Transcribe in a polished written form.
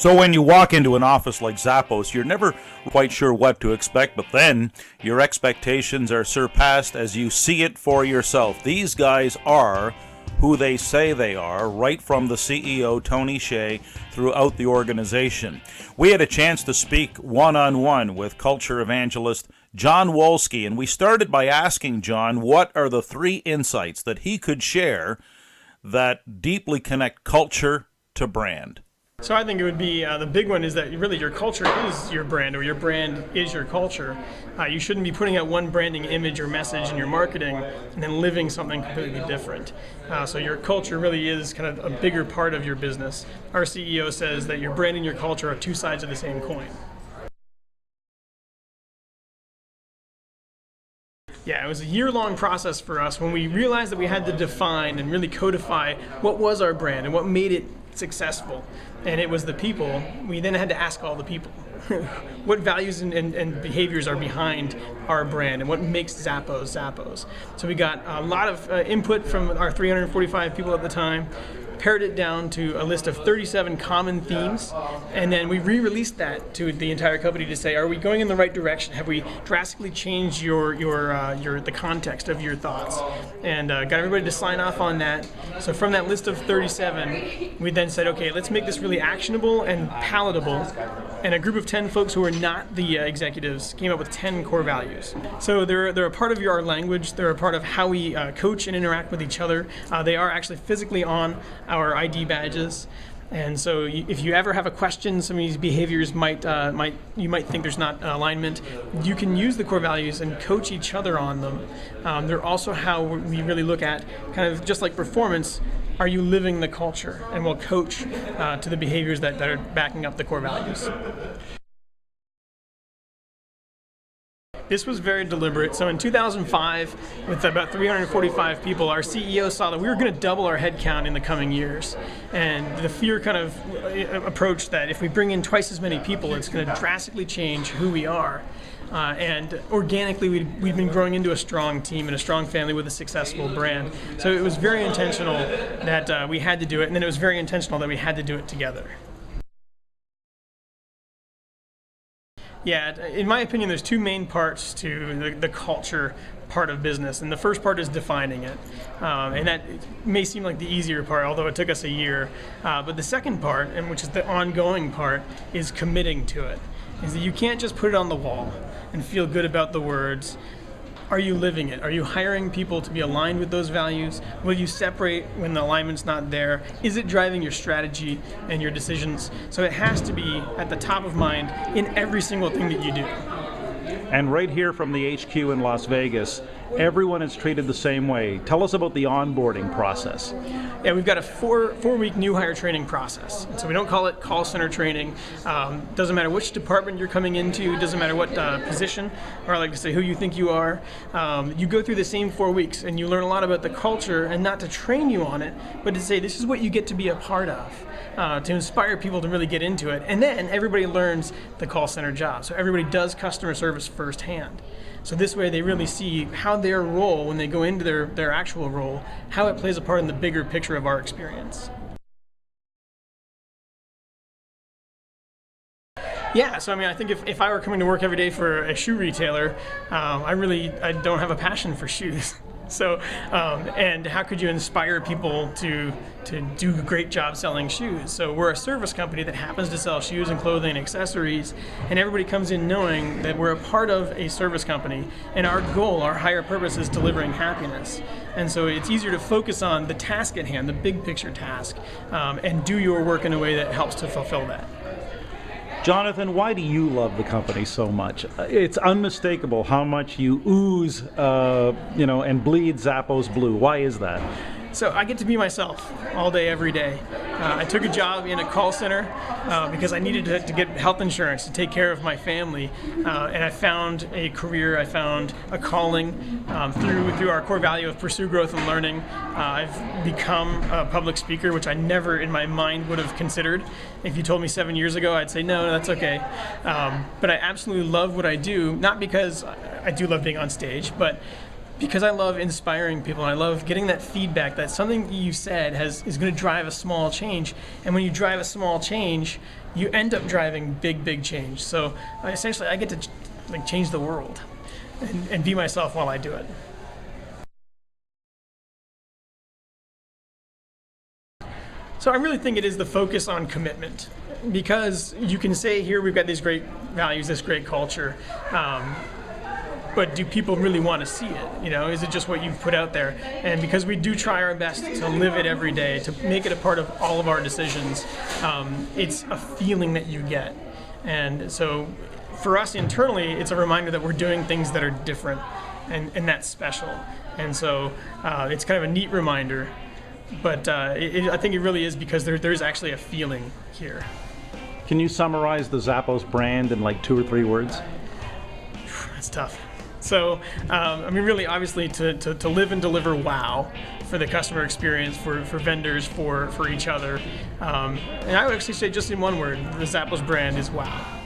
So when you walk into an office like Zappos, you're never quite sure what to expect, but then your expectations are surpassed as you see it for yourself. These guys are who they say they are, right from the CEO, Tony Hsieh, throughout the organization. We had a chance to speak one-on-one with culture evangelist John Wolski, and we started by asking John what are the 3 insights that he could share that deeply connect culture to brand. So I think it would be, the big one is that really your culture is your brand, or your brand is your culture. You shouldn't be putting out one branding image or message in your marketing and then living something completely different. So your culture really is kind of a bigger part of your business. Our CEO says that your brand and your culture are 2 sides of the same coin. Yeah, it was a year-long process for us when we realized that we had to define and really codify what was our brand and what made it successful. And it was the people. We then had to ask all the people what values and behaviors are behind our brand and what makes Zappos Zappos. So we got a lot of input from our 345 people at the time, pared it down to a list of 37 common themes, and then we re-released that to the entire company to say, are we going in the right direction? Have we drastically changed the context of your thoughts? And got everybody to sign off on that. So from that list of 37, we then said, okay, let's make this really actionable and palatable. And a group of 10 folks who were not the executives came up with 10 core values. So they're a part of our language. They're a part of how we coach and interact with each other. They are actually physically on our ID badges. And so if you ever have a question, some of these behaviors you might think there's not alignment, you can use the core values and coach each other on them. They're also how we really look at, kind of just like performance, are you living the culture? And we'll coach to the behaviors that are backing up the core values. This was very deliberate. So in 2005, with about 345 people, our CEO saw that we were going to double our headcount in the coming years. And the fear kind of approached that if we bring in twice as many people, it's going to drastically change who we are. And organically, we'd been growing into a strong team and a strong family with a successful brand. So it was very intentional that we had to do it, and then it was very intentional that we had to do it together. Yeah, in my opinion, there's 2 main parts to the culture part of business, and the first part is defining it, and that may seem like the easier part, although it took us a year. But the second part, and which is the ongoing part, is committing to it. Is that you can't just put it on the wall and feel good about the words. Are you living it? Are you hiring people to be aligned with those values? Will you separate when the alignment's not there? Is it driving your strategy and your decisions? So it has to be at the top of mind in every single thing that you do. And right here from the HQ in Las Vegas, everyone is treated the same way. Tell us about the onboarding process. Yeah, we've got a four-week new hire training process. And so we don't call it call center training. Doesn't matter which department you're coming into, doesn't matter what position, or I like to say who you think you are. You go through the same 4 weeks and you learn a lot about the culture, and not to train you on it, but to say this is what you get to be a part of. To inspire people to really get into it. And then everybody learns the call center job. So everybody does customer service firsthand. So this way they really see how their role, when they go into their actual role, how it plays a part in the bigger picture of our experience. Yeah, so I mean, I think if I were coming to work every day for a shoe retailer, I don't have a passion for shoes. So, and how could you inspire people to do a great job selling shoes? So we're a service company that happens to sell shoes and clothing and accessories, and everybody comes in knowing that we're a part of a service company, and our goal, our higher purpose is delivering happiness. And so it's easier to focus on the task at hand, the big picture task, and do your work in a way that helps to fulfill that. Jonathan, why do you love the company so much? It's unmistakable how much you ooze, and bleed Zappos blue. Why is that? So I get to be myself all day, every day. I took a job in a call center because I needed to get health insurance to take care of my family, and I found a career, I found a calling through our core value of pursue growth and learning. I've become a public speaker, which I never in my mind would have considered. If you told me 7 years ago, I'd say, no, that's okay. But I absolutely love what I do, not because I do love being on stage, but because I love inspiring people. And I love getting that feedback that something you said is going to drive a small change. And when you drive a small change, you end up driving big change. So essentially, I get to like change the world and be myself while I do it. So I really think it is the focus on commitment, because you can say here we've got these great values, this great culture, but do people really want to see it? You know, is it just what you've put out there? And because we do try our best to live it every day, to make it a part of all of our decisions, it's a feeling that you get. And so for us internally, it's a reminder that we're doing things that are different and that's special. And so it's kind of a neat reminder. But I think it really is because there's actually a feeling here. Can you summarize the Zappos brand in like 2 or 3 words? That's tough. So, I mean, really, obviously, to live and deliver wow for the customer experience, for vendors, for each other. And I would actually say just in one word, the Zappos brand is wow.